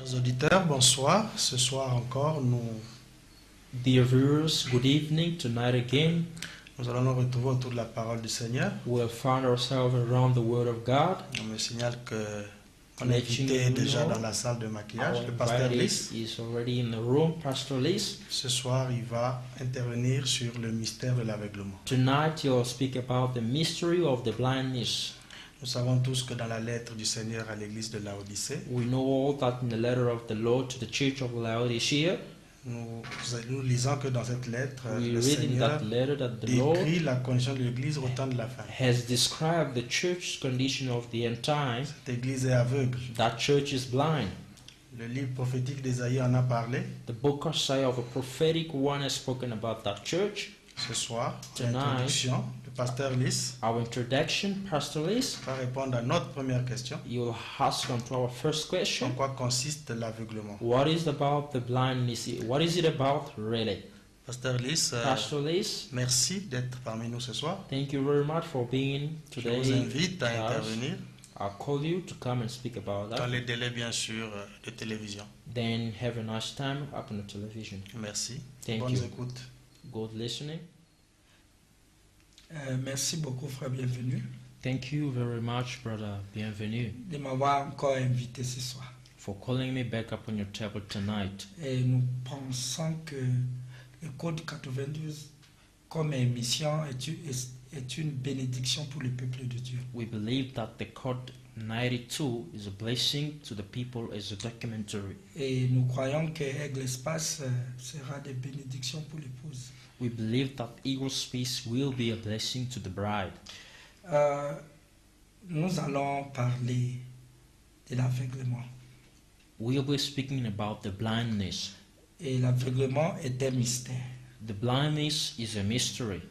Chers auditeurs, bonsoir. Ce soir encore, Dear viewers, good evening. Tonight again, nous allons nous retrouver autour de la parole du Seigneur. we'll find ourselves around the Word of God. On me signale que mon Letting invité est you déjà know, dans la salle de maquillage, Our le pasteur invited Lys. is already in the room, Pastor Lys. Ce soir, il va intervenir sur le mystère de l'aveuglement. Tonight he'll speak about the mystery of the blindness. Nous savons tous que dans la lettre du Seigneur à l'église de Laodicée, We know all that in the letter of the Lord to the church of Laodicea. nous lisons que dans cette lettre, We le read in Seigneur that letter that the Lord décrit la condition de l'église au temps de la fin. has described the church's condition of the end time. Cette église est aveugle. That church is blind. Le livre prophétique d'Ésaïe en a parlé. The book of Isaiah of a prophetic one has spoken about that church. Ce soir, Tonight, l'introduction, le pasteur Lys Our introduction, Pastor Lys, va répondre à notre première question. you'll ask on to our first En question. quoi consiste l'aveuglement? What is about the blindness? What is it about really? Pasteur Lys, Pastor Lys, merci d'être parmi nous ce soir. thank you very much for being Je today. vous invite à with us. intervenir I'll call you to come and speak about dans that. les délais, bien sûr, de télévision. Then have a nice time up on the television. Merci. Thank Bonnes you. écoutes. Good listening. Merci beaucoup, frère, bienvenue, Thank you very much, brother. Bienvenue de m'avoir encore invité ce soir. for calling me back up on your table tonight. Et nous pensons que le Code 92 comme émission est une bénédiction pour le peuple de Dieu. We believe that the Code 92 is a blessing to the people as a documentary. Et nous croyons que Aigle Espace sera des bénédictions pour l'épouse. We believe that Eagle Space will be a blessing to the bride. Nous allons parler de l'aveuglement. We'll be speaking about the blindness. Et l'aveuglement est un mystère. The blindness is a mystery.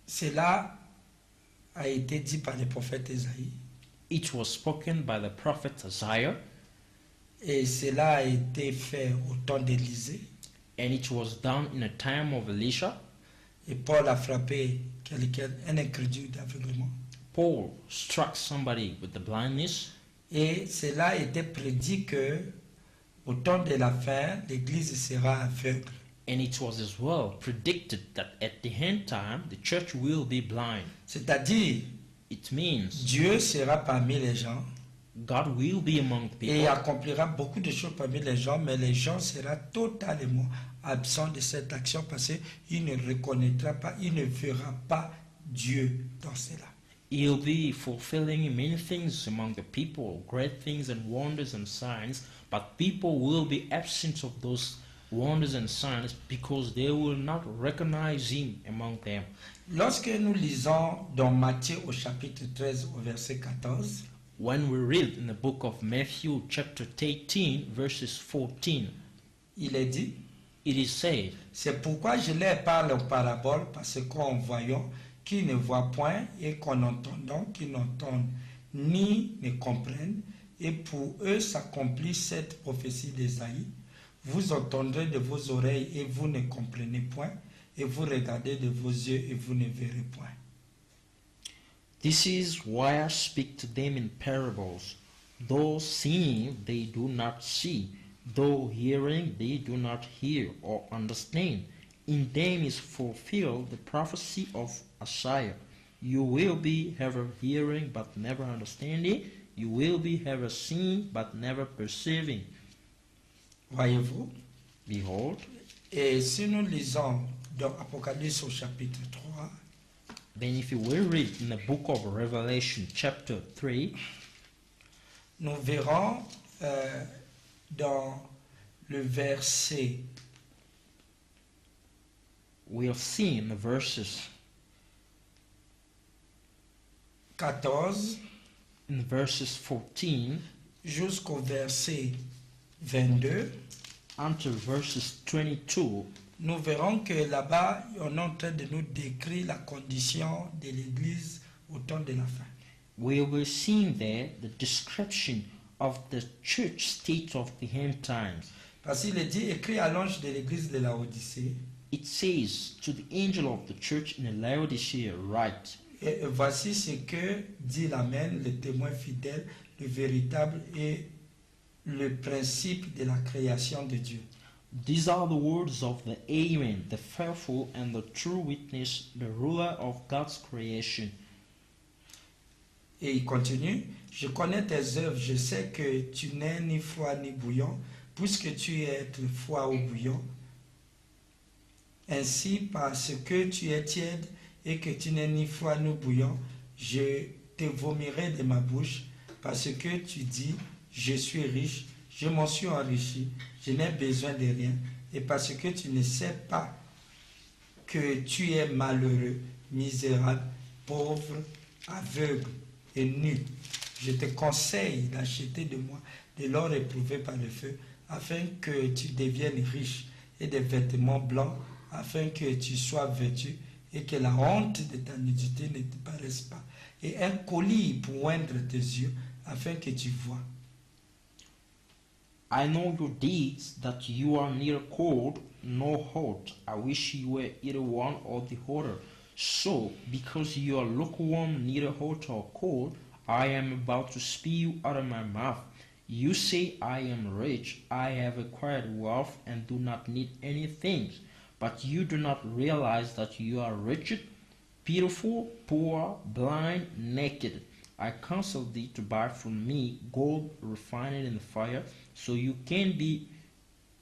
Cela a été dit par le prophète Ésaïe. It was spoken by the prophet Isaiah, Et cela a été fait au temps d'Élisée. and it was done in a time of Elisha. Et Paul a frappé quelqu'un, un incrédule d'aveuglement. Paul struck somebody with the blindness, Et cela était prédit que au temps de la fin, l'Église sera aveugle. and it was as well predicted that at the end time the church will be blind. C'est-à-dire, It means Dieu sera parmi les gens God will be among the et people, accomplira beaucoup de choses parmi les gens, mais les gens seront totalement absents de cette action parce qu'ils ne reconnaîtront pas, ils ne verront pas Dieu dans cela. He'll be fulfilling many things among the people, great things and wonders and signs, but people will be absent of those wonders and signs because they will not recognize him among them. Lorsque nous lisons dans Matthieu au chapitre 13 au verset 14, When we read in the book of Matthew chapter 18 verses 14, il est dit, it is said, c'est pourquoi je leur parle en parabole, parce qu'en voyant, qu'ils ne voient point, et qu'en entendant, qu'ils n'entendent ni ne comprennent, et pour eux s'accomplit cette prophétie d'Ésaïe. Vous entendrez de vos oreilles et vous ne comprenez point, et vous regardez de vos yeux et vous ne verrez point. "This is why I speak to them in parables. Though seeing, they do not see. Though hearing, they do not hear or understand. In them is fulfilled the prophecy of Isaiah. You will be ever hearing but never understanding. You will be ever seeing but never perceiving. Voyez-vous? Behold." Et si nous lisons dans Apocalypse au chapitre 3, Then if you will read in the book of Revelation chapter 3, nous verrons dans le verset we'll see in the verses 14 in verses 14 jusqu'au verset 22, until verses 22, nous verrons que là-bas, on est en train de nous décrire la condition de l'Église au temps de la fin. we will see there the description of the church state of the end times. Parce qu'il est dit, écrit à l'ange de l'Église de Laodicée, It says to the angel of the church in Laodicea, write, et voici ce que dit l'Amen, le témoin fidèle, le véritable et le principe de la création de Dieu. These are the words of the Amen, the faithful and the true witness, the ruler of God's creation. Et il continue, je connais tes œuvres, je sais que tu n'es ni froid ni bouillant, puisque tu es froid ou bouillant. Ainsi, parce que tu es tiède et que tu n'es ni froid ni bouillant, je te vomirai de ma bouche, parce que tu dis, je suis riche, je m'en suis enrichi, je n'ai besoin de rien, et parce que tu ne sais pas que tu es malheureux, misérable, pauvre, aveugle et nu. Je te conseille d'acheter de moi de l'or éprouvé par le feu, afin que tu deviennes riche, et des vêtements blancs, afin que tu sois vêtu, et que la honte de ta nudité ne te paraisse pas, et un collier pour oindre tes yeux, afin que tu vois. I know your deeds, that you are neither cold nor hot. I wish you were either one or the other. So, because you are lukewarm, neither hot or cold, I am about to spew you out of my mouth. You say, I am rich, I have acquired wealth, and do not need anything. But you do not realize that you are wretched, pitiful, poor, blind, naked. I counsel thee to buy from me gold refined in the fire, so you can be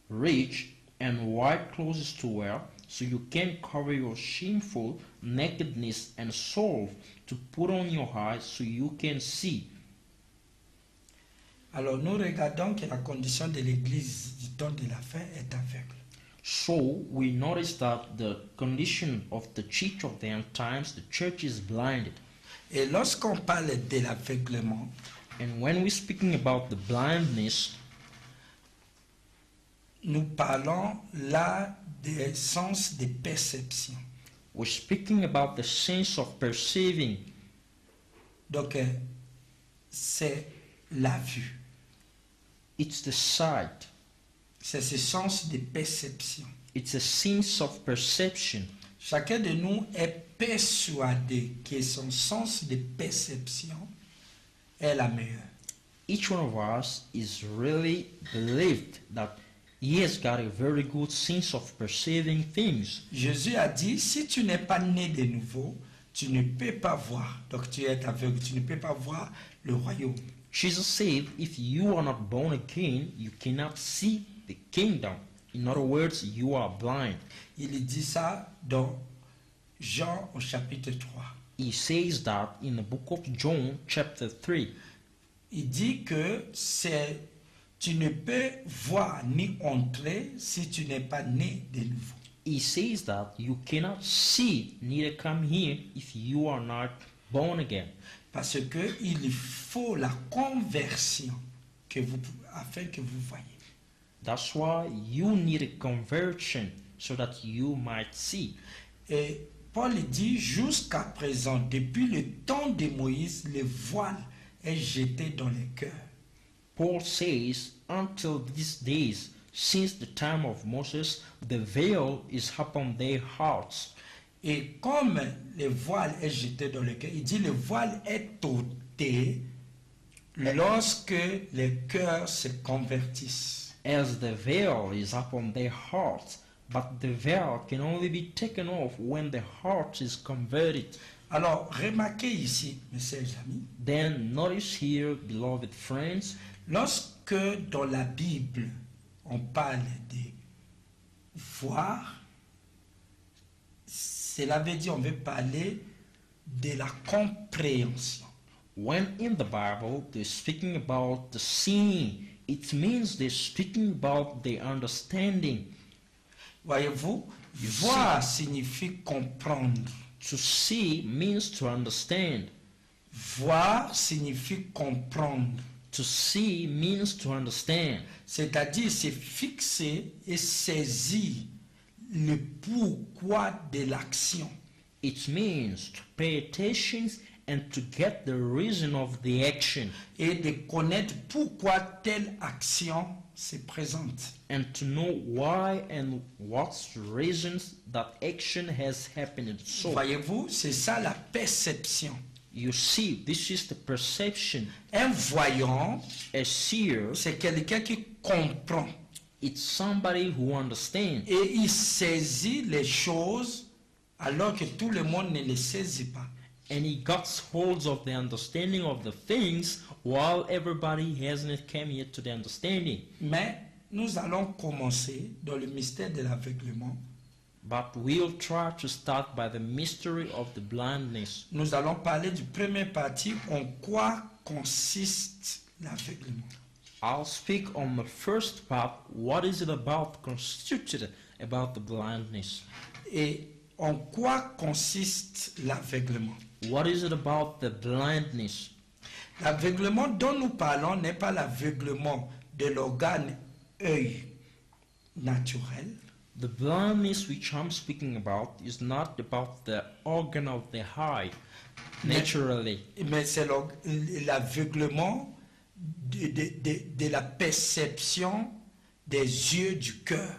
rich, and white clothes to wear, so you can cover your shameful nakedness, and salve to put on your eyes, so you can see. Alors nous regardons que la condition de l'Église du temps de la fin est aveugle. So we notice that the condition of the church of the end times, the church is blinded. Et lorsqu'on parle de l'aveuglement, And when we're speaking about the blindness, nous parlons là des sens de perception. we're speaking about the sense of perceiving. Donc, c'est la vue. It's the sight. C'est ce sens de perception. It's a sense of perception. Chacun de nous est persuadé que son sens de perception est la meilleure. Each one of us is really believed that he has got a very good sense of perceiving things. Jésus a dit, si tu n'es pas né de nouveau, tu ne peux pas voir. Donc tu es aveugle, tu ne peux pas voir le royaume. Jesus said, if you are not born again, you cannot see the kingdom. In other words, you are blind. Il dit ça dans Jean au chapitre 3. He says that in the book of John, chapter 3. Il dit que tu ne peux voir ni entrer si tu n'es pas né de nouveau. He says that you cannot see, neither come here, if you are not born again. Parce que il faut la conversion afin que vous voyez. That's why you need a conversion so that you might see. Et Paul dit, jusqu'à présent, depuis le temps de Moïse, le voile est jeté dans les cœurs. Paul says, until these days, since the time of Moses, the veil is upon their hearts. Et comme le voile est jeté dans le cœur, il dit le voile est ôté lorsque les cœurs se convertissent. As the veil is upon their hearts, but the veil can only be taken off when the heart is converted. Alors, remarquez ici, mes chers amis, Then notice here, beloved friends, lorsque dans la Bible, on parle de voir, cela veut dire on veut parler de la compréhension. when in the Bible they're speaking about the seeing, it means they're speaking about the understanding. Voyez-vous, voir signifie comprendre. To see means to understand. Voir signifie comprendre. To see means to understand. C'est-à-dire se fixer et saisir le pourquoi de l'action. It means to pay attention and to get the reason of the action, Et de connaître pourquoi telle action se présente. and to know why and what's the reasons that action has happened. So, Voyez-vous, c'est ça la perception. You see, this is the perception. Un voyant, A seer, c'est quelqu'un qui comprend it's somebody who understands. et il saisit les choses alors que tout le monde ne les saisit pas. And he got hold of the understanding of the things while everybody hasn't come yet to the understanding. Mais nous allons commencer dans le mystère de l'aveuglement. But we'll try to start by the mystery of the blindness. Nous allons parler du premier parti, en quoi consiste l'aveuglement. I'll speak on the first part, what is it about, constituted about the blindness. Et en quoi consiste l'aveuglement? What is it about the blindness? L'aveuglement dont nous parlons n'est pas l'aveuglement de l'organe œil naturel, The blindness which I'm speaking about is not about the organ of the eye, naturally. mais c'est l'aveuglement de la perception des yeux du cœur.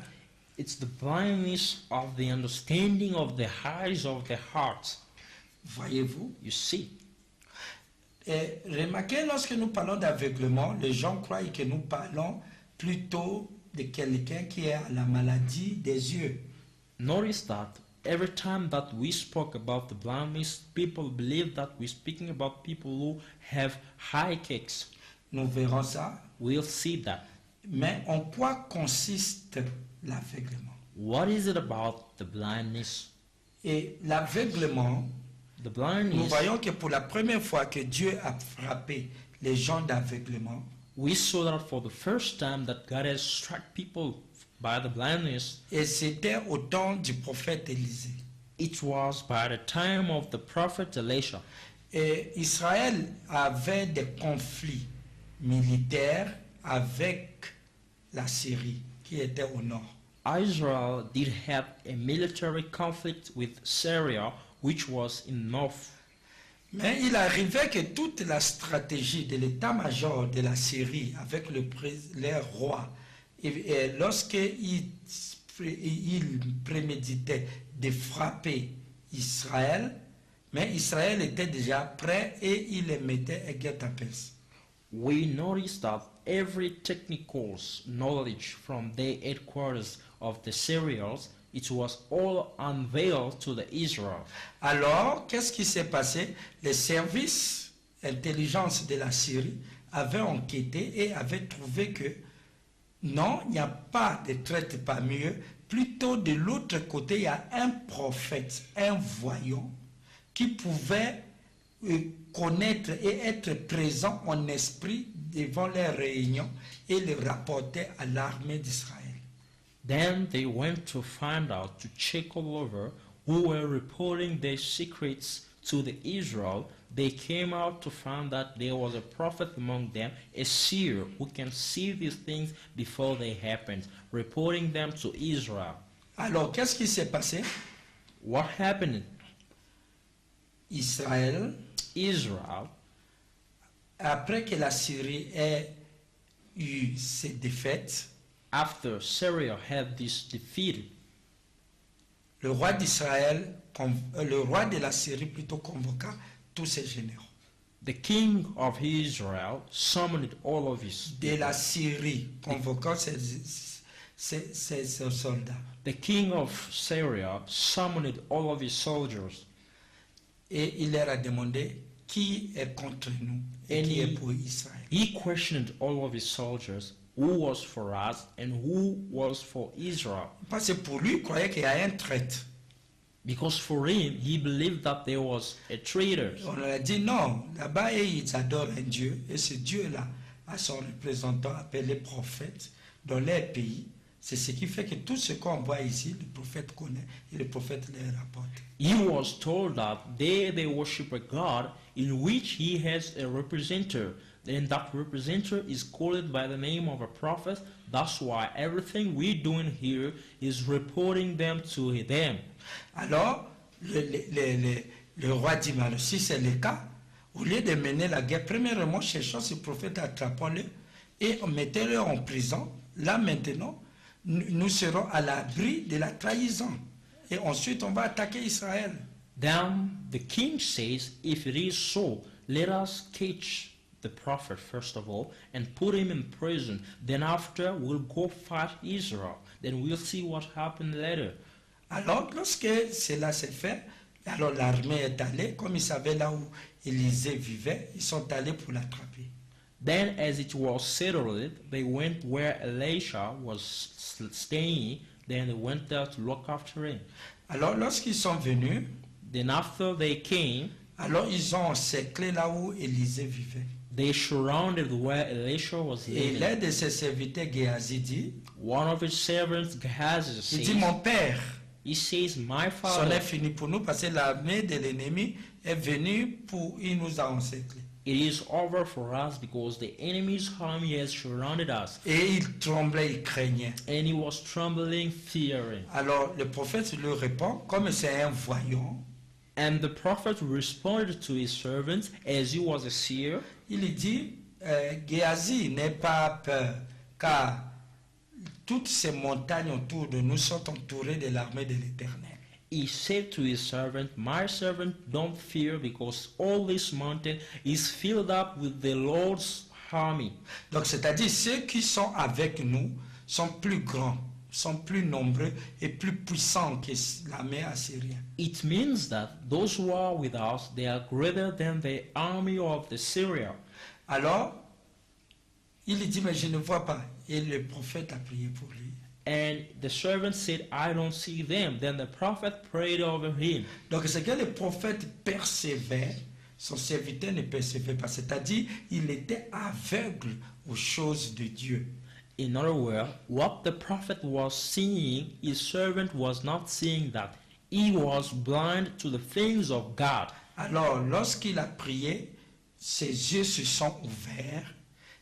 It's the blindness of the understanding of the eyes of the heart. Voyez-vous? You see, Et remarquez, lorsque nous parlons d'aveuglement, les gens croient que nous parlons plutôt de quelqu'un qui a la maladie des yeux. notice that every time that we spoke about the blindness, people believe that we're speaking about people who have high kicks. Nous verrons ça. We'll see that. Mais en quoi consiste l'aveuglement? What is it about the blindness? Et l'aveuglement, The nous blindness, voyons que pour la première fois que Dieu a frappé les gens d'aveuglement, we saw that for the first time that God has struck people by the blindness. et c'était au temps du prophète Élisée. It was by the time of the prophet Elisha. Et Israël avait des conflits militaires avec la Syrie, qui était au nord. Israel did have a military conflict with Syria, which was in north. Mais il arrivait que toute la stratégie de l'état-major de la Syrie avec les rois, et lorsqu'il préméditait de frapper Israël, mais Israël était déjà prêt et il les mettait à guet-apens. We noticed that every technical knowledge from the headquarters of the Syrians, it was all unveiled to the Israel. Alors, qu'est-ce qui s'est passé? Les services d'intelligence de la Syrie avaient enquêté et avaient trouvé que non, il n'y a pas de traite parmi eux. Plutôt de l'autre côté, il y a un prophète, un voyant, qui pouvait connaître et être présent en esprit devant les réunions et le rapporter à l'armée d'Israël. Then they went to find out, to check all over, who were reporting their secrets to the Israel. They came out to find that there was a prophet among them, a seer who can see these things before they happen, reporting them to Israel. Alors, qu'est-ce qui s'est passé? What happened? Israël, après que la Syrie ait eu ses défaites, after Syria had this defeat, le roi d'Israël, le roi de la Syrie plutôt convoqua tous ses généraux. the king of Israel summoned all of his De la Syrie, convoquant ses soldats. The king of Syria summoned all of his soldiers. Et il leur a demandé qui est contre nous et qui est pour Israël. He questioned all of his soldiers who was for us and who was for Israel. Parce que pour lui, il croyait qu'il y a un traître. Because for him, he believed that there was a traitor. On leur a dit non, là-bas ils adorent un Dieu et ce Dieu-là a son représentant appelé prophète dans leur pays. C'est ce qui fait que tout ce qu'on voit ici, le prophète connaît et le prophète les rapporte. He was told that there they worship a God in which he has a representative. Then that representative is called by the name of a prophet. That's why everything we're doing here is reporting them to them. Alors, le roi dit, mais si c'est le cas, au lieu de mener la guerre, premièrement, cherchons ce prophète, attrapons-le et mettons-le en prison. Là maintenant, nous serons à l'abri de la trahison. Et ensuite, on va attaquer Israël. Then the king says, if it is so, let us catch the prophet first of all and put him in prison. Then after we'll go fight Israel. Then we'll see what happened later. Alors, lorsque cela s'est fait, alors l'armée est allée, comme ils savaient là où Élisée vivait, ils sont allés pour l'attraper. Then as it was settled, they went where Elisha was staying. Then they went there to look after him. Alors, lorsqu'ils sont venus, Then after they came, alors ils ont encerclé là où Élisée vivait. they surrounded where Elisha was Et living. l'un de ses serviteurs, Géasi, dit, One of his servants, Gehazi, il dit, says, mon père, he says, my c'en father, est fini pour nous parce que l'armée de l'ennemi est venue il nous a encerclés. it is over for us because the enemy's army has surrounded us. Et il tremblait, il craignait. And he was trembling, fearing. Alors le prophète lui répond, comme c'est un voyant, And the prophet responded to his servants as he was a seer. il lui dit, Géasi, n'aie pas peur, car toutes ces montagnes autour de nous sont entourées de l'armée de l'Éternel. He said to his servant, my servant, don't fear, because all this mountain is filled up with the Lord's army. Donc c'est-à-dire ceux qui sont avec nous sont plus grands, sont plus nombreux et plus puissants que l'armée assyrienne. It means that those who are with us, they are greater than the army of the Syria. Alors, il lui dit, mais je ne vois pas. Et le prophète a prié pour lui. And the servant said, I don't see them. Then the prophet prayed over him. Donc c'est que le prophète persévère, son serviteur ne persévère pas. C'est-à-dire, il était aveugle aux choses de Dieu. In other words, what the prophet was seeing, his servant was not seeing that. He was blind to the things of God. Alors, lorsqu'il a prié, ses yeux se sont ouverts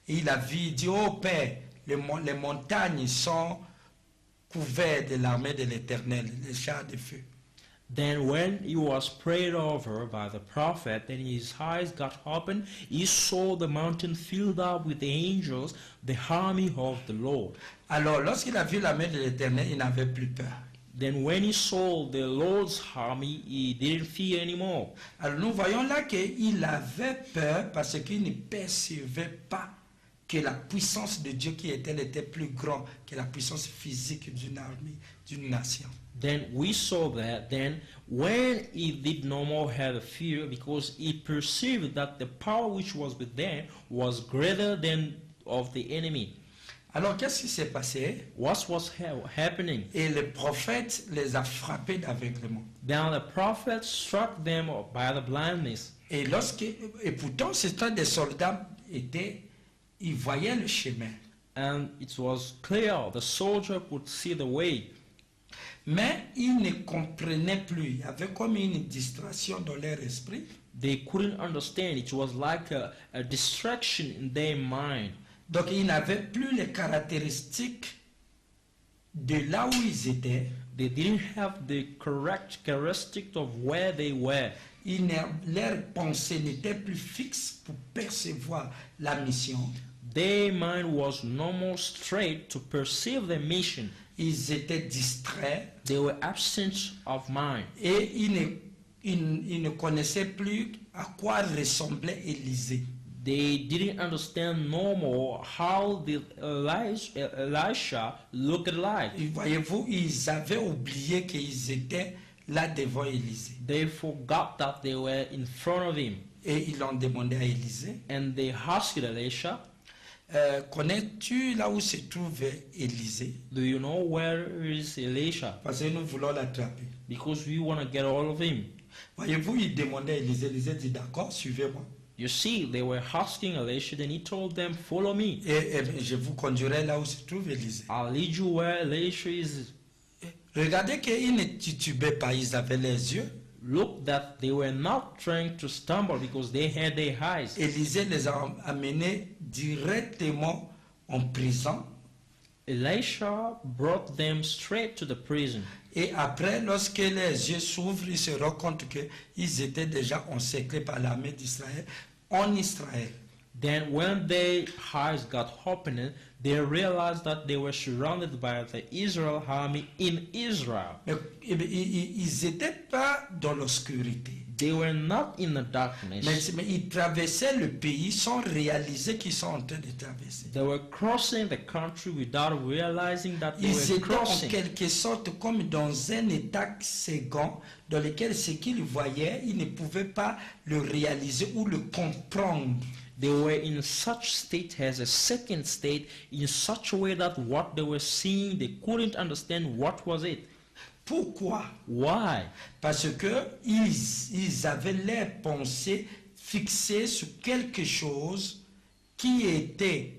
et il a vu, il dit, oh Père, les montagnes sont couvertes de l'armée de l'Éternel, les chars de feu. Then when he was prayed over by the prophet, then his eyes got open. He saw the mountain filled up with the angels, the army of the Lord. Alors, lorsqu'il a vu l'armée de l'Éternel, il n'avait plus peur. Then when he saw the Lord's army, he didn't fear anymore. Alors, nous voyons là qu'il avait peur parce qu'il ne percevait pas que la puissance de Dieu qui était plus grande que la puissance physique d'une armée, d'une nation. Then we saw that then when he did no more have fear, because he perceived that the power which was with them was greater than of the enemy. Alors, qu'est-ce qui s'est passé? What was happening? Et le prophète les a frappés d'aveuglement. Then the prophet struck them by the blindness. Et pourtant, c'était des soldats, ils voyaient le chemin. And it was clear, the soldier could see the way. Mais ils ne comprenaient plus. Il y avait comme une distraction dans leur esprit. They couldn't understand. It was like a distraction in their mind. Donc, ils n'avaient plus les caractéristiques de là où ils étaient. They didn't have the correct characteristics of where they were. Leur pensée n'était plus fixe pour percevoir la mission. Their mind was no more straight to perceive the mission. Ils étaient distraits They were absent of mind. et ils ne connaissaient plus à quoi ressemblait Élisée. They didn't understand no more how the Elisha looked like. Et voyez-vous, ils avaient oublié qu'ils étaient là devant Élisée. They forgot that they were in front of him. Et ils l'ont demandé à Élisée, And they asked Elisha, connais-tu là où se trouve Élisée? do you know where is Elisha? Parce que nous voulons l'attraper. Because we want to get all of him. Voyez-vous, ils demandaient à Élisée. Élisée dit, d'accord, suivez-moi. You see, they were asking Elisha, then he told them, follow me. Et je vous conduirai là où se trouve Élisée. I'll lead you where Elisha is. Regardez qu'ils ne titubaient pas, ils avaient les yeux. Look that they were not trying to stumble because they had their eyes. Élisée les a amenés directement en prison. Elisha brought them straight to the prison. Et après, lorsque les yeux s'ouvrent, ils se rendent compte qu'ils étaient déjà encerclés par l'armée d'Israël en Israël. Then when their eyes got opened, they realized that they were surrounded by the Israel army in Israel. Mais ils n'étaient pas dans l'obscurité. They were not in the darkness. Mais ils traversaient le pays sans réaliser qu'ils sont en train de traverser. They were crossing the country without realizing that they Ils were étaient en crossing. quelque sorte comme dans un état second dans lequel ce qu'ils voyaient, ils ne pouvaient pas le réaliser ou le comprendre. They were in such state as a second state, in such a way that what they were seeing, they couldn't understand what was it. Pourquoi? Why? Parce que ils avaient leurs pensées fixées sur quelque chose qui était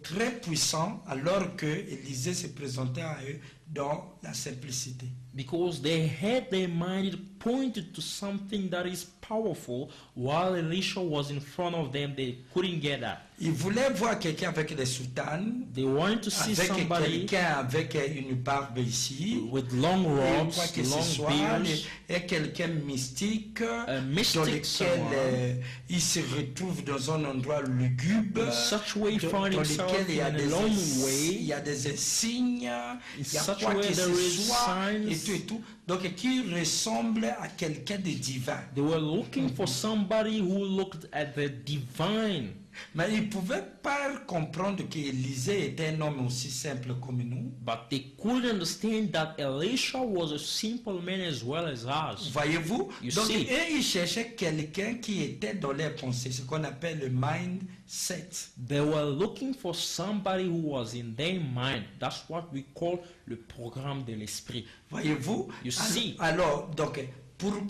très puissant alors que Élisée se présentait à eux dans la simplicité. Because they had their mind pointed to something that is powerful, while Elisha was in front of them, they couldn't get that. Ils voulaient voir quelqu'un avec des soutanes, They wanted to see avec somebody quelqu'un avec une barbe ici, with long et robes, quoi que ce long soit, beards, et quelqu'un mystique, mystic dans lequel someone. il se retrouve dans un endroit lugubre, In such a way, dans find himself lequel il y a in a des lone way. il y a des signes, il y a such quoi a way que there ce is soit, et signs. tout. Donc, qui ressemble à quelqu'un de divin. They were looking for somebody who looked at the divine. Mais ils ne pouvaient pas comprendre qu'Élisée était un homme aussi simple comme nous. But they couldn't understand that Elisha was a simple man as well as us. Voyez-vous? You Donc, see. eux, ils cherchaient quelqu'un qui était dans leurs pensées, ce qu'on appelle le mindset. They were looking for somebody who was in their mind. That's what we call le programme de l'esprit. Voyez-vous? You see. Alors, donc,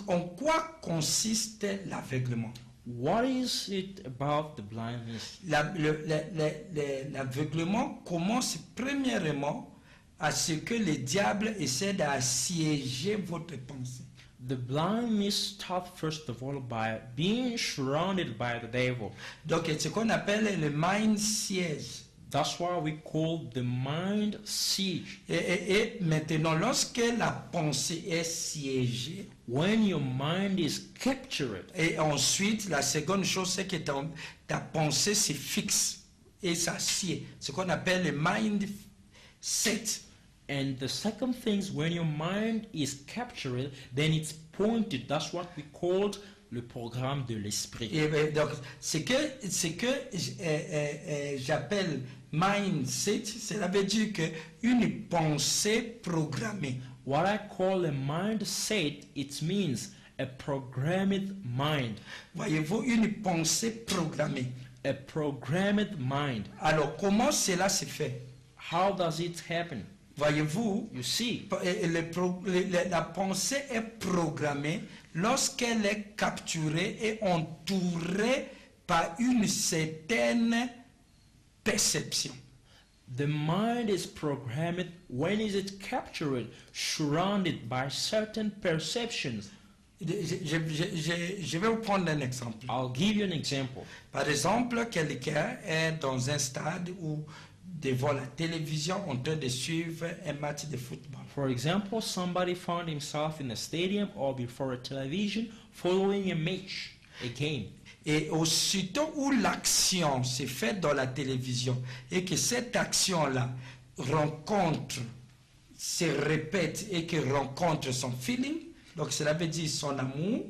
en quoi consiste l'aveuglement? What is it about the blindness? L'aveuglement commence premièrement à ce que le diable essaie d'assiéger votre pensée. The blindness starts first of all by being surrounded by the devil. Donc, ce qu'on appelle le mind siège. That's why we call the mind siege. Et maintenant, lorsque la pensée est siégée, When your mind is captured, et ensuite, la seconde chose, c'est que ta pensée se fixe et s'assied. Ce qu'on appelle le mind set. and the second thing is when your mind is captured, then it's pointed. That's what we called le programme de l'esprit. Et donc, ce que j'appelle mindset, cela veut dire que une pensée programmée. What I call a mindset, it means a programmed mind. Voyez-vous, une pensée programmée. A programmed mind. Alors, comment cela se fait? How does it happen? Voyez-vous, You see, la pensée est programmée lorsqu'elle est capturée et entourée par une certaine perception. the mind is programmed when is it captured, surrounded by certain perceptions. Je vais vous prendre un exemple. I'll give you an example. Par exemple, quelqu'un est dans un stade ou devant la télévision en train de suivre un match de football. For example, somebody found himself in a stadium or before a television following a match, a game. Et aussitôt où l'action se fait dans la télévision et que cette action-là se répète et que rencontre son feeling, donc cela veut dire son amour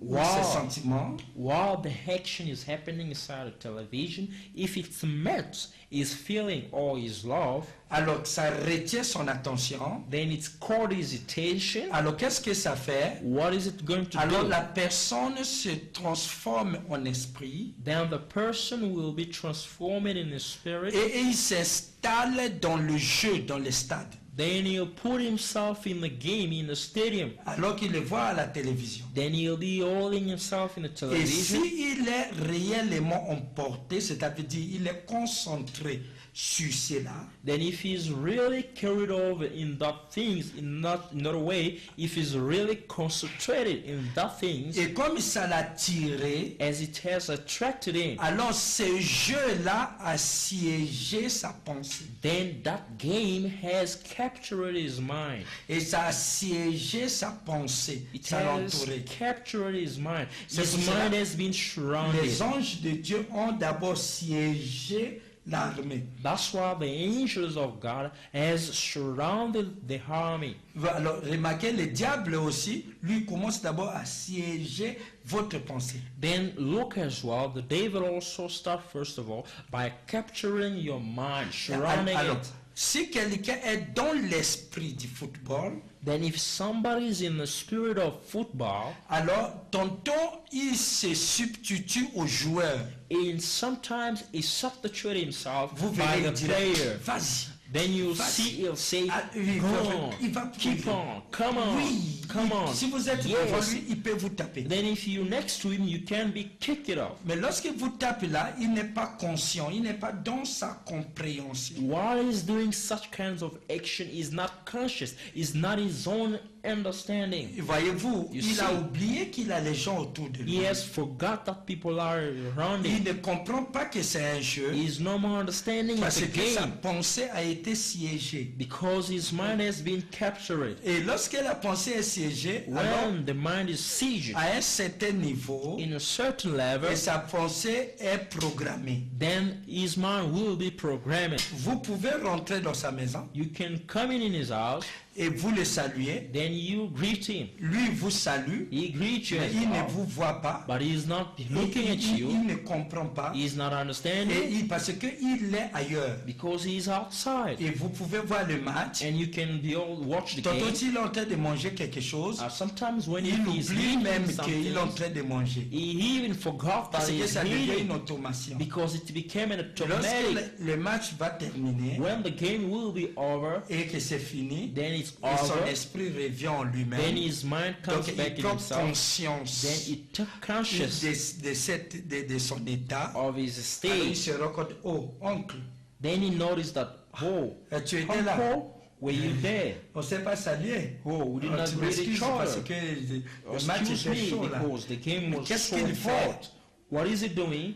ou ses sentiments, While the action is happening inside the television, if it's met his feeling or his love, alors ça retient son attention. then it's called hesitation. Alors qu'est-ce que ça fait? What is it going to Alors do? la personne se transforme en esprit Then the person will be transformed in the spirit. et il s'installe dans le jeu, dans le stade. Then he'll put himself in the game in the stadium. Alors qu'il le voit à la télévision. Then he'll be holding himself in the Et television. s'il est réellement emporté, c'est-à-dire il est concentré sur cela, then if he's really carried over in that things, in another way, if he's really concentrated in that things, et comme ça l'a tiré, as it has attracted him, alors ce jeu-là a siégé sa pensée. then that game has captured his mind. Et ça a siégé sa pensée, It ça l'a has entouré. captured his mind. C'est His pour cela, mind has been surrounded. Les anges de Dieu ont d'abord siégé l'armée. That's why the angels of God has surrounded the army. Alors, remarquez, le diable aussi, lui, commence d'abord à siéger votre pensée. Then look as well, the devil also start first of all by capturing your mind, surrounding Alors, it. si quelqu'un est dans l'esprit du football, Then if somebody is in the spirit of football, alors tantôt il se substitue au joueur. and sometimes he substitutes himself Vous by verrez, the il dira, player. vas-y. Then you'll Vas-y. see, he'll say, Ah, oui, go on, il va keep courir. on, come on, Oui, come on. si vous êtes devant Yes. lui, il peut vous taper. Then if you're next to him, you can be kicked it off. Mais lorsque vous tapez là, il n'est pas conscient, il n'est pas dans sa compréhension. While he's doing such kinds of action, he's not conscious, he's not his own understanding. Voyez-vous, You il a see. oublié qu'il a les gens autour de lui. He has forgot that people are around Il him. ne comprend pas que c'est un jeu He's no more understanding parce it's a que sa game pensée a été siégée. because his mind has been captured. Et lorsque la pensée est siégée, alors When the mind is sieged à un certain niveau, in a certain level, et sa pensée est programmée. then his mind will be programmed. Vous pouvez rentrer dans sa maison You can come in his house, et vous le saluez. then you greet him. Lui vous salue, He greets you mais as il ne well, vous voit pas. but he's not Il, looking at il you. ne comprend pas. He's not Et understanding parce qu'il est ailleurs. because he's outside. Et vous pouvez voir le match. And you can be all watch the Tantôt game. il est en train de manger quelque chose. Sometimes when Il he is oublie même eating qu'il est en something, train de manger. he even forgot that Parce que he's ça devient eating une automation. because it became an Lorsque automatic. le match va terminer When the game will be over, et que c'est fini, then it's et son over. esprit revient en Then lui-même. his mind comes Donc back il in prend himself. conscience Then he took conscious de son état. of his Alors il state. se rend compte, oh, oncle, Then he noticed that, oh, tu étais là. uncle, were you there? On ne s'est pas salué. Oh, we did Oh, not tu greet m'excuses each parce other. que le match Excuse était chaud me, là. because the game Mais was qu'est-ce so qu'il fait? hot. What is he doing?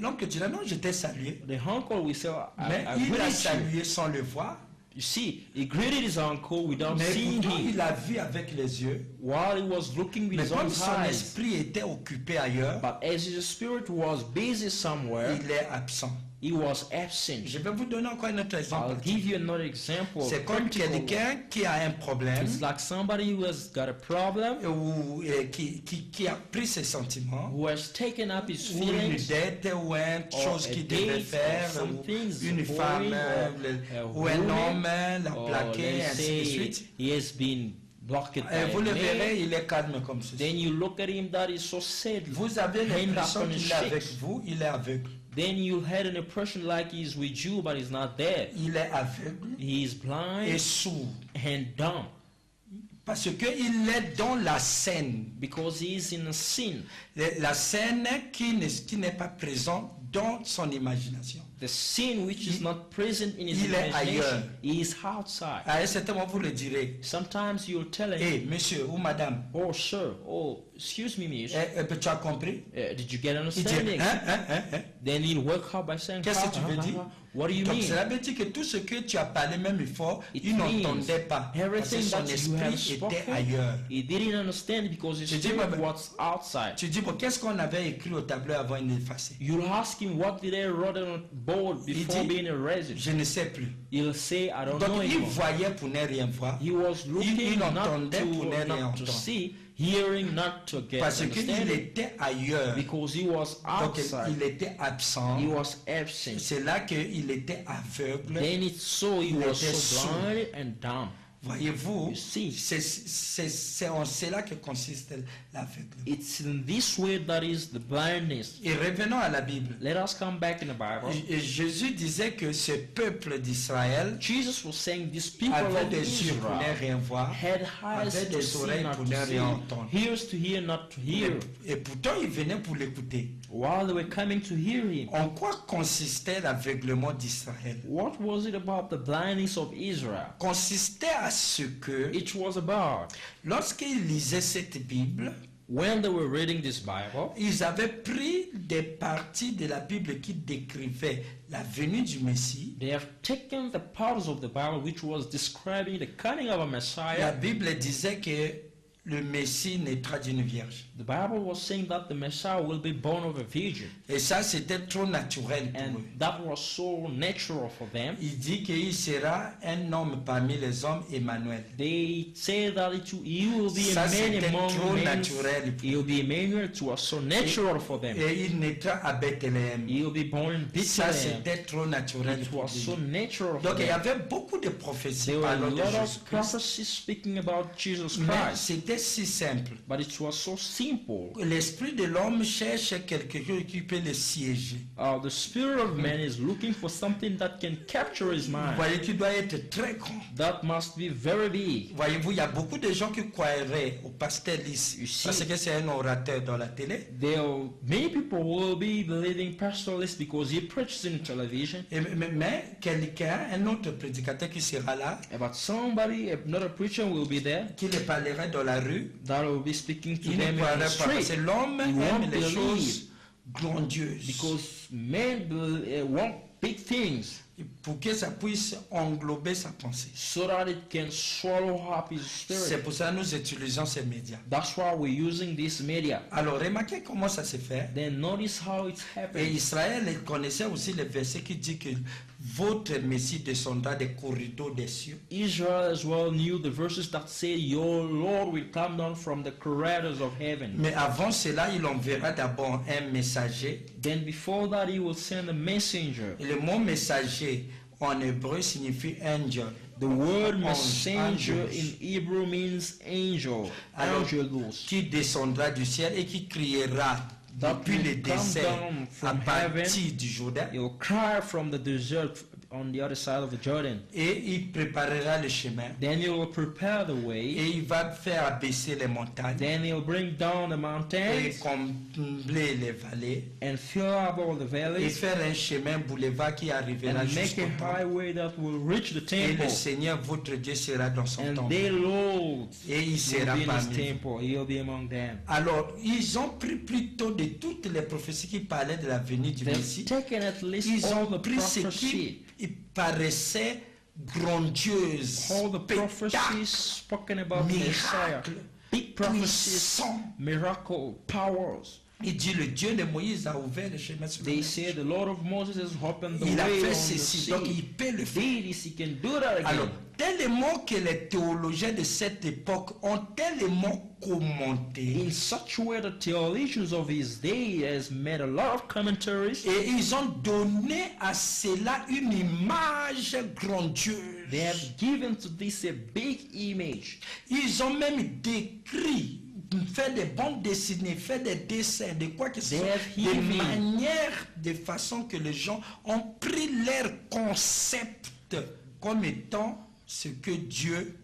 L'oncle dit, non, je t'ai salué. The uncle will say, Mais I il a greeted you. salué sans le voir. You see, he greeted his uncle without Mais seeing pourtant, him il a vu avec les yeux. while he was looking with Mais his comme own son eyes. esprit était occupé ailleurs, But as his spirit was busy somewhere, il est absent. he was absent. Je vais vous donner encore un autre exemple. I'll give you another example. C'est comme practical one. quelqu'un qui a un problème It's like somebody who has got a problem, ou qui a pris ses sentiments, who has taken up his ou une feelings, dette ou une chose a qu'il date, devait or faire, ou something's une going, femme or a ou un woman, homme l'a or plaqué, let's ainsi de say suite. he has been blocked Et by vous a le man. verrez, il est calme comme ceci. Then you look at him that is so sad. Vous avez hand up l'impression on his qu'il est avec cheeks. vous, il est aveugle. Then you had an impression like he's with you, but he's not there. Il est aveugle He is et blind sourd. and dumb Parce qu'il est dans la scène. because he is in a sin. La scène qui n'est pas présente dans son imagination. The sin which is not present in his Il est ailleurs. imagination is outside. À un certain moment, vous le direz. Sometimes you'll tell him, Hé, monsieur ou madame, oh sir, oh excuse me miss, tu as compris? did you get Il dit, understanding? hein? Then he'll wake up by saying, Qu'est-ce que tu veux dire? what do you Donc mean? cela veut dire que tout ce que tu as parlé même fort, It il means n'entendait pas. Parce que everything son that you have esprit était spoken, ailleurs. he didn't understand because his Je dis, spirit mais- was outside. Tu dis, bon, qu'est-ce qu'on avait écrit au tableau avant de l'effacer? You'll ask him what did I write on a board before dit, being erased. Je ne sais plus. He'll say, I don't know Donc il anymore. voyait pour ne rien voir. He was looking il not entendait pour ne rien to entendre. see, hearing not to get Parce qu'il understanding, était ailleurs. because he was Donc outside. il était absent. He was absent. C'est là qu'il était aveugle. Then it saw he Il was était so sourd. blind and dumb. Voyez-vous, You see. c'est en cela que consiste l'aveuglement. It's in this way that is the blindness. Et revenons à la Bible. Let us come back in the Bible. Et Jésus disait que ce peuple d'Israël Jesus was saying these people avait of des yeux pour ne Israel rien voir, had eyes avait to des see, oreilles not pour to ne rien entendre. see, ears to hear, not to hear. Et pourtant, ils venaient pour l'écouter. While they were coming to hear him, En quoi consistait l'aveuglement d'Israël? what was it about the blindness of Israel? Consistait à ce que, It was about lorsqu'ils lisaient cette Bible, when they were reading this Bible, ils avaient pris des parties de la Bible qui décrivaient la venue du Messie. they have taken the parts of the Bible which was describing the coming of a La Messiah. Bible disait que le Messie naîtra d'une vierge. The Bible was saying that the Messiah will be born of a virgin. Et ça, c'était trop naturel pour And eux. that was so natural for them. Il dit qu'il sera un homme parmi les hommes, Emmanuel. They say that he will be Ça, a man c'était among trop men. naturel. He will be Emmanuel. It was so natural for them. Et il naîtra à Bethléem. He will be born in Ça, Bethlehem. c'était trop naturel It pour was so lui. natural for Donc, il y them. avait beaucoup de prophéties There were a parlant de lot of Jésus-Christ. prophecies speaking about Jesus Mais Christ. c'était si simple. But it was so simple. L'esprit de l'homme cherche quelque chose qui peut le siéger. The spirit of man is looking for something that can capture his Vous mind. voyez qu'il doit être très grand. That must be very big. Voyez-vous, il y a beaucoup de gens qui croiraient au pasteur Lys You see. parce que c'est un orateur dans la télé. Many people will be believing Pastor List because he preaches in television. Mais quelqu'un, un autre prédicateur qui sera là, But somebody, another preacher will be there qui les parlerait dans la rue, that will be speaking to il ne them in croirait the pas. Parce street. que l'homme He aime won't les believe. choses grandioses. Because men want big things Pour que ça puisse englober sa pensée. so that it can swallow up his C'est spirit. pour ça que nous utilisons ces médias. That's why we're using this media. Alors, remarquez comment ça se fait. Then notice how it's Et happening. Israël connaissait aussi le verset qui dit que votre Messie descendra des corridors des cieux. Israel as well knew the verses that say, Your Lord will come down from the corridors of heaven. Mais avant cela, il enverra d'abord un messager. Then before that, he will send a messenger. Et le mot messager en hébreu signifie angel. The word Ange, messenger angelos. in Hebrew means angel, Alors, angelos. qui descendra du ciel et qui criera That depuis will le come désert down à from partir heaven. du Jourdain. He will cry from the desert on the other side of the Jordan. Et il préparera le chemin. Then he will prepare the way. Et il va faire abaisser les montagnes. Then he will bring down the Et mountains combler les vallées. and fill up all the Et valleys faire un chemin boulevard qui arrivera and make jusqu'au a temple. highway that will reach the Et le temple. Seigneur votre Dieu sera dans son And temple. their Lord Et il will sera be in his parmi vous. temple. He will be among them. Alors, ils ont pris plutôt de toutes les prophéties qui parlaient de la venue du They've Messie. taken at least Ils all ont the pris ce prophecy. qui paraissait grandiose, All the spectacle, prophecies spoken about the Messiah. miracle, Big prophecies, puissant. miracle, powers. Il dit, le Dieu de Moïse a ouvert le chemin sur la They mer. say the Lord of Moses has opened the Il a way fait on the ceci, donc il sea. peut le faire. Did this, he can do that Alors, again. tellement que les théologiens de cette époque ont tellement commenté In such a way, the theologians of his day has made a lot of commentaries. et ils ont donné à cela une image grandiose. They have given to this a big image. Ils ont même décrit, fait des bandes dessinées, fait des dessins, de quoi que ce They soit, have de given. manière, de façon que les gens ont pris leur concept comme étant ce que Dieu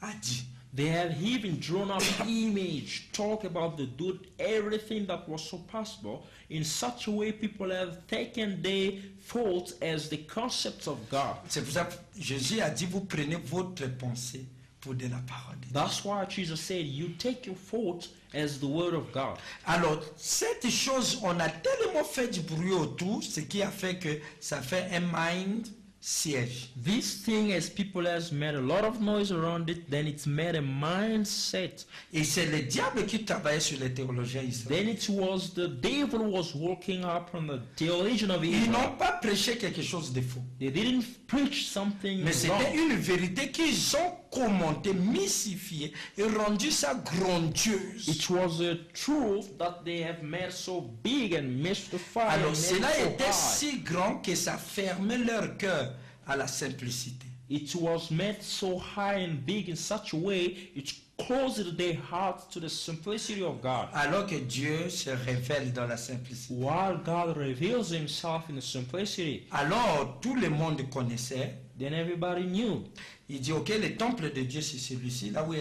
a dit. They have even drawn up image, talk about the do everything that was so possible. In such a way, people have taken their thoughts as the concepts of God. C'est pour ça que Jésus a dit, vous prenez votre pensée pour de la parole de Dieu. That's why Jesus said, you take your thoughts as the word of God. Alors, cette chose, on a tellement fait du bruit autour, ce qui a fait que ça fait un mind siège. This thing, as people has made a lot of noise around it, then it's made a mindset. Et c'est le diable qui travaillait sur les théologiens israéliens. Then it was the devil was working upon the theologian of Ils Israel. n'ont pas prêché quelque chose de faux. They didn't preach something Mais c'était wrong. une vérité qu'ils ont commenté, mystifié et rendu ça grandiose. It was a truth that they have made so big and mystified. Alors and made cela so était high. si grand que ça fermait leur cœur à la simplicité. It was made so high and big in such a way it closed their hearts to the simplicity of God. Alors que Dieu se révèle dans la simplicité. While God reveals himself in the simplicity, Alors tout le monde connaissait. then everybody knew. Il dit, ok, le temple de Dieu, c'est celui-ci. Là où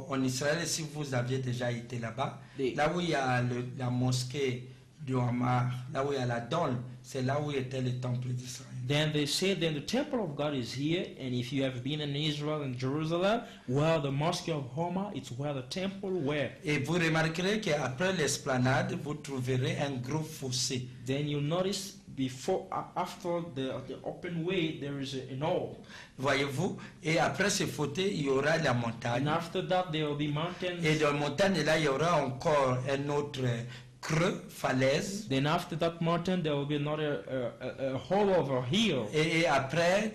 en Israël, si vous aviez déjà été là-bas, là où il y a la mosquée du Hamar, là où il y a la Dôle, c'est là où était le temple d'Israël. Then they say, then the temple of God is here, and if you have been in Israel and Jerusalem, well, the mosque of Homer, it's where the temple were. Et vous remarquerez qu'après l'esplanade, vous trouverez un gros fossé. Then you'll notice after the open way, there is an hole. Voyez-vous? Et après ce fossé, il y aura la And montagne. after that, there will be mountains. Et dans la montagne, là, il y aura encore un autre creux, falaise. Then after that mountain, there will be another a hole over hill. Et après,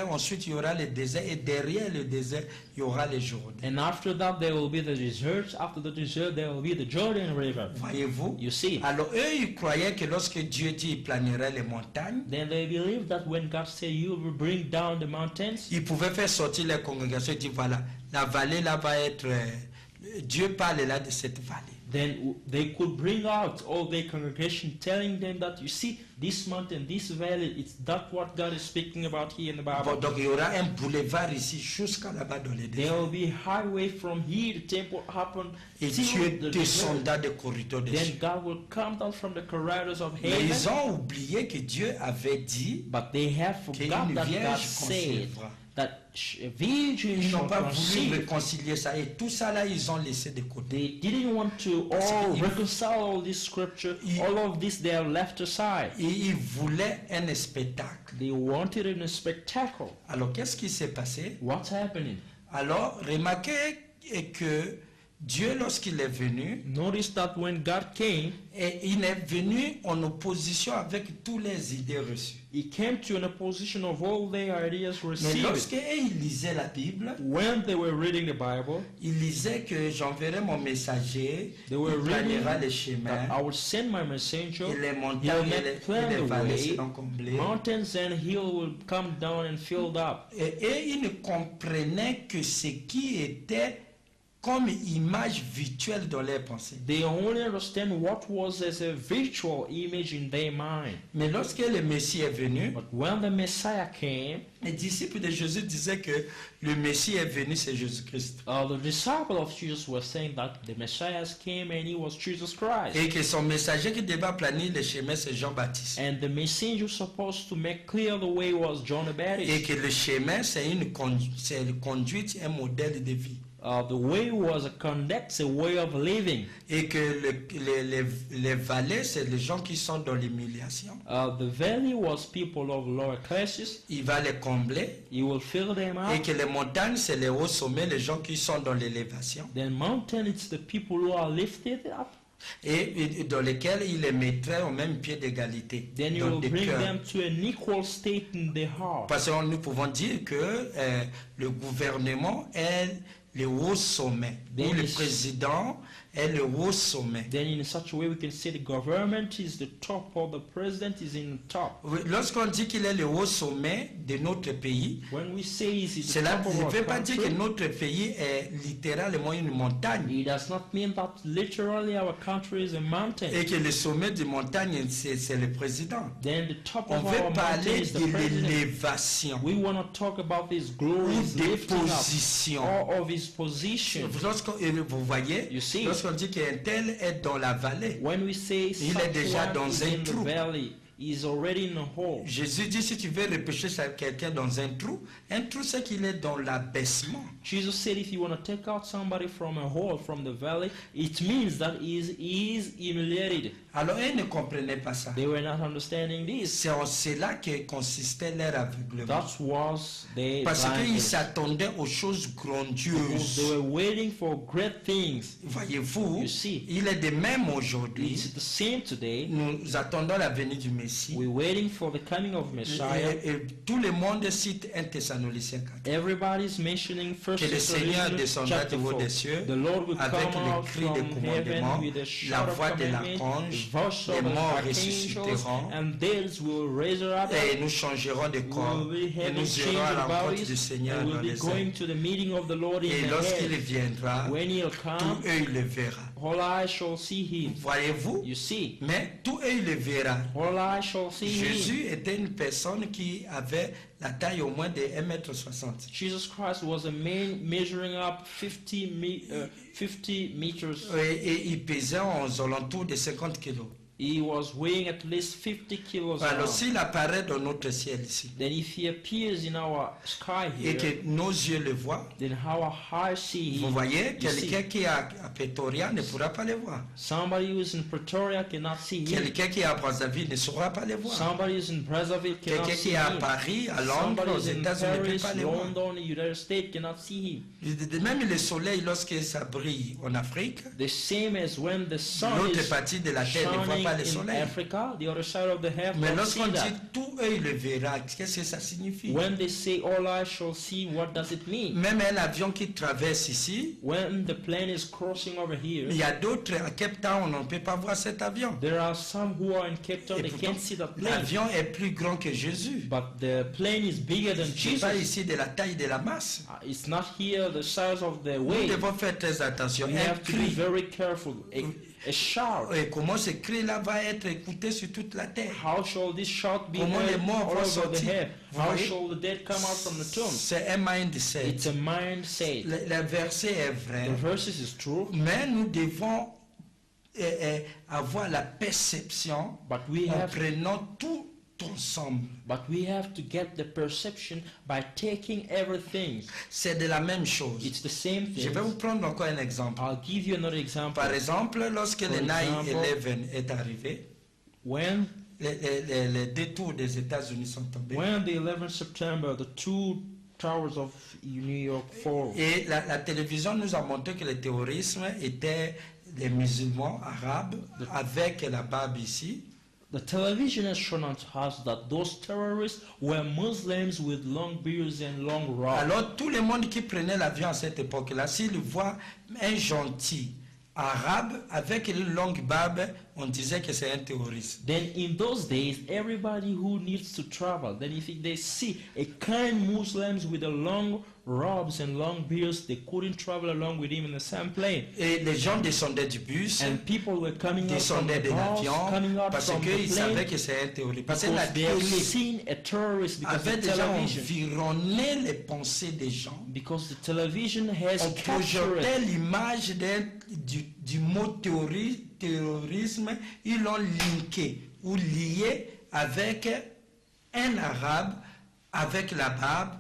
ensuite, il y aura le désert. Et derrière le désert, il y aura le Jourdain. And after that, there will be the desert. After the desert, there will be the Jordan River. Voyez-vous? You see? Alors, eux, ils croyaient que lorsque Dieu dit qu'il planerait les montagnes, Then they believe that when God said, "You will bring down the mountains," ils pouvaient faire sortir les congrégations et dire, voilà, la vallée là va être... Dieu parle là de cette vallée. then they could bring out all their congregation, telling them that, you see, this mountain, this valley, it's that what God is speaking about here in the Bon, Bible. donc, il y aura un boulevard ici jusqu'à là-bas dans les There déserts. will be highway from here, the temple happen Et till Dieu the desert. descendra des corridors des Then cieux. God will come down from the corridors of Mais heaven. ils ont oublié que Dieu avait dit But they have forgot qu'une that God vierge said concevra. that a virgin Ils n'ont shall pas voulu conceive. réconcilier ça. Et tout ça là, ils ont laissé de côté. They didn't want to all Il- reconcile all this scripture. Il- All of this they are left aside. Et ils voulaient un spectacle. They wanted a spectacle. Alors, qu'est-ce qui s'est passé? What's happening? Alors, remarquez que Dieu, lorsqu'il est venu, Notice that when God came, et il est venu en opposition avec toutes les idées reçues. He came to an opposition of all their ideas Mais received. lorsqu'ils lisaient la Bible, When they were reading the Bible, ils lisaient que j'enverrai mon messager, they were il reading planera les that chemins, I will send my messenger. et les He'll montagnes et make plan les the vallées way, seront comblées. mountains and hill will come down and filled up. Et ils ne comprenaient que ce qui était comme image virtuelle dans leurs pensées. They only understand what was as a virtual image in their mind. Mais lorsque le Messie est venu, But when the Messiah came, les disciples de Jésus disaient que le Messie est venu, c'est Jésus-Christ. the disciples of Jesus were saying that the Messiah came and he was Jesus Christ. Et que son messager qui devait planer les chemins, c'est Jean-Baptiste. And the messenger supposed to make clear the way was John the Et Baptist. que le chemin, c'est une conduite, un modèle de vie. The way was a conduct, a way of living. Et que les vallées, c'est les gens qui sont dans l'humiliation. The valley was people of lower classes. Il va les combler. He will fill them Et up. que les montagnes, c'est les hauts sommets, les gens qui sont dans l'élévation. Then mountain, it's the people who are lifted up. Et dans lesquels il les mettrait au même pied d'égalité. Then you Dans will des bring cœurs. them to an equal state in the heart. Parce que nous pouvons dire que le gouvernement est le haut sommet. Then Ou le it's- président est le haut sommet. Then in such a way we can say the government is the top or the president is in the top. Oui, lorsqu'on dit qu'il est le haut sommet de notre pays, When we say he's the cela top of ne our veut pas dire que country, notre pays est littéralement une montagne it does not mean that literally our country is a mountain. et que le sommet de montagne, c'est le président. Then the top On of our veut mountain parler is the de president. l'élévation We want to talk about his ou glorious des lifting up positions. or of his position. Vous voyez, You see. lorsqu'on dit qu'un tel est dans la vallée, When we say Il est déjà someone dans is un in trou. the valley, is already in a hole. Jésus dit si tu veux repêcher quelqu'un dans un trou, c'est qu'il est dans l'abaissement. Jesus said if you want to take out somebody from a hole, from the valley, it means that he is humiliated. Alors, ils ne comprenaient pas ça. They were not understanding this. C'est en cela que consistait leur aveuglement. That was their Parce qu'ils blindness. s'attendaient aux choses Because grandioses. they were waiting for great things. Voyez-vous, You see. il est de même aujourd'hui. It's the same today. Nous attendons la venue du Messie. Messie. We're waiting for the coming of Messiah. Et tout le monde cite 1 Thessaloniciens 4. Everybody's mentioning First Que le Seigneur Thessalonians descendra chapter de haut 4. des cieux The Lord will avec come le out cri de from heaven commandement, with a la shout of voix de commandment, l'archange, the voice les of the morts archangels, ressusciteront, and theirs will raise her up. et nous changerons de corps, We will be et having nous change irons à of l'encontre bodies, du Seigneur and dans we'll be les going airs. to the meeting of the Lord in Et the lorsqu'il air. viendra, When he'll tout come, œil le verra. all eyes shall see him. Voyez-vous? You see, Mais tout œil le verra. all eyes shall see him. Jésus était une personne qui avait la taille au moins de 1,60 m. Jesus Christ was a man measuring up 50 meters. Et il pesait aux alentours de 50 kilos. He was weighing at least 50 kilos. Alors around. s'il apparaît dans notre ciel ici, Then if he appears in our sky et here, que nos yeux le voient, then our eyes see vous him. voyez, You see, quelqu'un qui est à Pretoria ne pourra pas le voir. somebody who is in Pretoria cannot see him. Quelqu'un qui est à Brazzaville ne saura pas le voir. Somebody who is in Brazzaville cannot Quelqu'un see qui est à him. Paris, à Londres, Somebody aux who is in États-Unis ne peut Paris, pas le voir. London, United States cannot see him. Même le soleil, lorsque ça brille en Afrique, The same as when the sun l'autre is partie de la terre ne voit shining pas le in soleil. Africa, the other side of the heaven Mais don't lorsqu'on see dit that. tout œil le verra, qu'est-ce que ça signifie? When they say all eyes shall see, what does it mean? Même un avion qui traverse ici, When the plane is crossing over here, il y a d'autres à Cape Town, on ne peut pas voir cet avion. there are some who are in Cape Town, Et they pourtant, can't see that plane. l'avion est plus grand que Jésus. But the plane is bigger than Je ne pas Jesus. ici de la taille de la masse. It's not here the size of the Nous weight. devons faire très attention. We Un have to be cri, very careful. A shout. et comment ce cri-là va être écouté sur toute la terre? How shall this shout be Comment les heard morts all vont over the sortir? head? Vous How voyez? shall the dead come out from the tomb? C'est un mindset. It's a mindset. Le verset est vrai. The verses is true, Mais nous devons avoir la perception but we en have prenant tout ensemble. to get the perception by taking everything. C'est de la même chose. It's the same Je thing. vais vous prendre encore un exemple. I'll give you another example. Par exemple, lorsque For le 9/11 example, est arrivé, When les détours des États-Unis sont tombés. the 11th September, the two towers of New York fall. Et la télévision nous a montré que le terrorisme était des musulmans arabes avec la barbe ici. The television has shown us that those terrorists were Muslims with long beards and long robes. Alors tout le monde qui prenait l'avion à cette époque-là, s'il voit un gentil arabe avec une longue barbe, on disait que c'est un terroriste. Then in those days, everybody who needs to travel, then if they see a kind Muslims with a long robes and long beards, they couldn't travel along with him in the same plane. Et les gens descendaient du bus, And people were coming out from descendaient the de bus, l'avion, coming out parce from qu'ils the savaient plane, que c'est un terroriste. Parce que la because they have télé seen a terrorist, because avait the déjà television, environné les pensées des gens. because the television has On captured projetait l'image du mot terrorisme, ils l'ont linké ou lié avec un arabe, avec la barbe,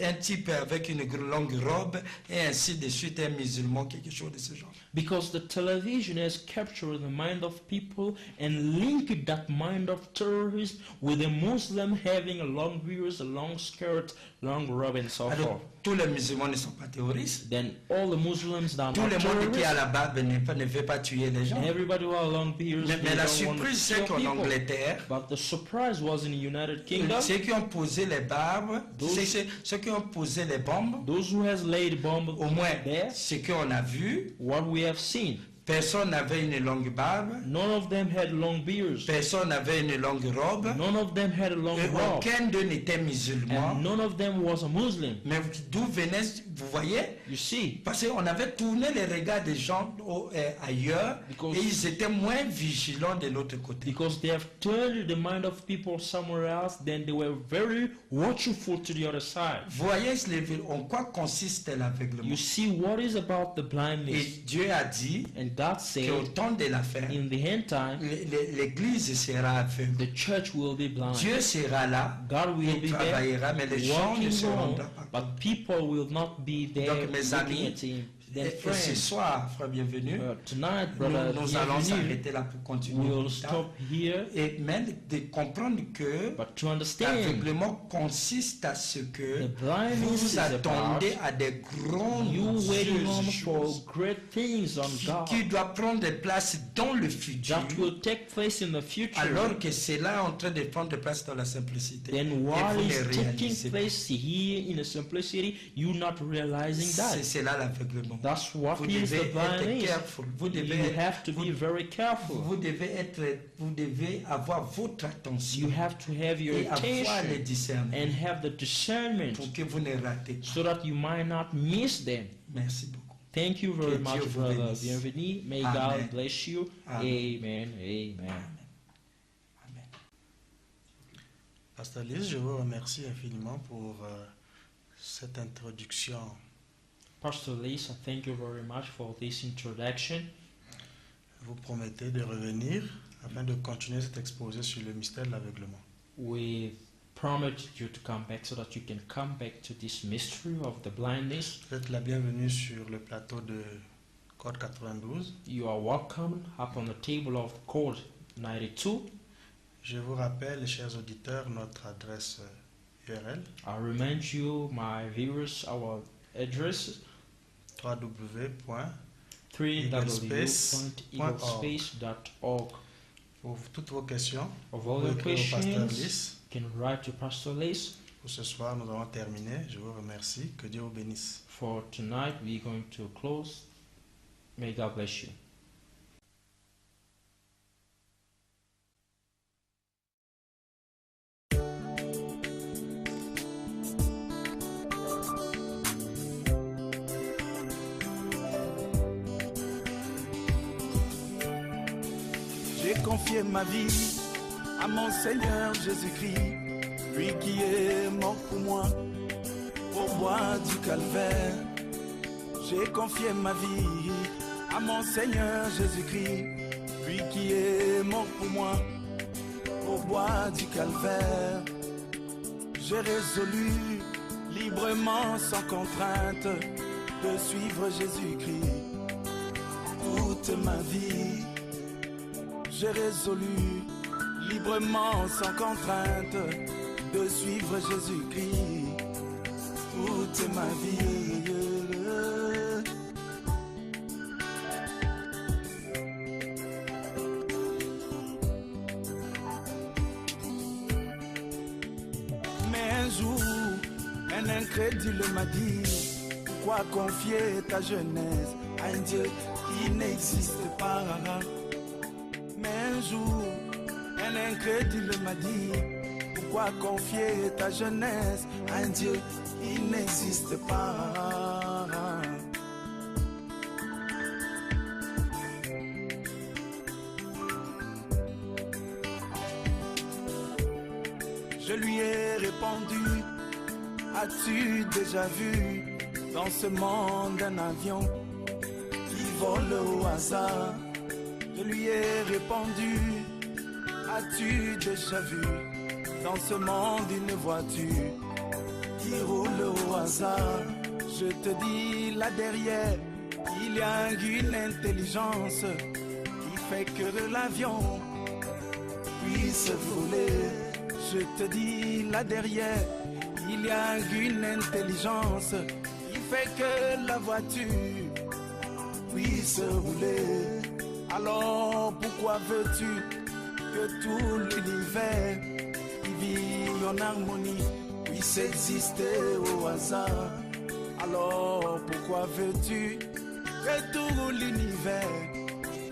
un type avec une longue robe, et ainsi de suite, un musulman, quelque chose de ce genre. because the television has captured the mind of people and linked that mind of terrorists with a Muslim having a long beard, a long skirt, long robe, and so Alors, forth. tous les musulmans ne sont pas terroristes. Then all the Muslims that Tout are le monde qui a terrorists, la barbe ne veut pas tuer les gens. and everybody who have long beards, Mais they la don't want to surprise, c'est kill qu'en people. Angleterre, But the surprise was in the United Kingdom. ceux qui ont posé les barbes, Those- ceux qui ont posé les bombes, Those who has laid bomb au moins there, ce qu'on a vu, what we have seen, personne n'avait une longue barbe, none of them had long beards. personne n'avait une longue robe, None of them had a long et robe. aucun d'eux n'était musulman. And none of them was a Muslim. Mais d'où venait, vous voyez, You see, parce qu'on avait tourné les regards des gens ailleurs, Because- et ils étaient moins vigilants de l'autre côté. because they have turned the mind of people somewhere else, then they were very watchful to the other side. Vous voyez en quoi consiste l'aveuglement. You see what is about the Et blindness. Dieu a dit And God qu'au said, temps de la fin, in the end time, l'Église sera aveugle. the church will be blind. Dieu sera là, God will il be there, travaillera, mais les gens ne walking se on, rendront pas compte. but people will not be there Donc mes looking amis, at him. Then, Et ce friends, soir, frère bienvenu, tonight, nous brother, allons bienvenue, s'arrêter là pour continuer. we'll plus tard. stop here. Et même de comprendre que But to understand, l'aveuglement consiste à ce que the blindness vous is about attendez à des grandes you waiting on for choses great things on God qui doivent prendre place dans le futur, that will take place in the future. alors que c'est là en train de prendre place dans la simplicité. Then Et while vous ne it's taking réalisez pas. place here in the simplicity, you're not realizing that. C'est là l'aveuglement. That's what Vous is devez the blindness. être careful. Vous You devez, have to be very careful. vous devez avoir votre attention You have to have your et avoir le attention discernement and have the discernment pour que vous ne ratez pas. so that you might not miss them. Merci beaucoup. Thank you very Que much, Dieu vous brother. bénisse. Bienvenue. May Amen. God bless you. Amen. Amen. Amen. Amen. Pasteur Lise, je vous remercie infiniment pour cette introduction. Pastor Lisa, thank you very much for this introduction. Vous promettez de revenir afin de continuer cet exposé sur le mystère de l'aveuglement. We promised you to come back so that you can come back to this mystery of the blindness. Vous êtes la bienvenue sur le plateau de Code 92. You are welcome up on the table of Code 92. Je vous rappelle, chers auditeurs, notre adresse URL I remind you, my viewers, our address www.eaglespace.org. www.eaglespace.org. Pour toutes vos questions, Of all vous your écrivez au pasteur questions, Lys. you can write to Pastor Lace. Pour ce soir, nous avons terminé. Je vous remercie. Que Dieu vous bénisse. For tonight, we're going to close. May God bless you. J'ai confié ma vie à mon Seigneur Jésus-Christ, lui qui est mort pour moi au bois du calvaire. J'ai confié ma vie à mon Seigneur Jésus-Christ, lui qui est mort pour moi au bois du calvaire. J'ai résolu librement, sans contrainte, de suivre Jésus-Christ toute ma vie. J'ai résolu librement, sans contrainte, de suivre Jésus-Christ toute ma vie. Mais un jour, un incrédule m'a dit: pourquoi confier ta jeunesse à un Dieu qui n'existe pas? Mais un jour, un incrédule m'a dit: pourquoi confier ta jeunesse à un Dieu qui n'existe pas? Je lui ai répondu: as-tu déjà vu dans ce monde un avion qui vole au hasard? Je lui ai répondu: as-tu déjà vu dans ce monde une voiture qui roule au hasard? Je te dis, là derrière, il y a une intelligence qui fait que l'avion puisse voler. Je te dis, là derrière, il y a une intelligence qui fait que la voiture puisse rouler. Alors pourquoi veux-tu que tout l'univers qui vit en harmonie puisse exister au hasard? Alors pourquoi veux-tu que tout l'univers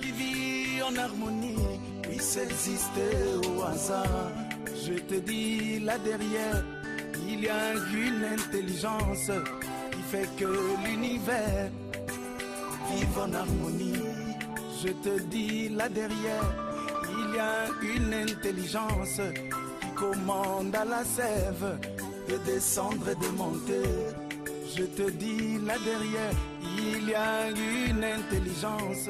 qui vit en harmonie puisse exister au hasard? Je te dis, là derrière, il y a une intelligence qui fait que l'univers vive en harmonie. Je te dis, là derrière, il y a une intelligence qui commande à la sève de descendre et de monter. Je te dis, là derrière, il y a une intelligence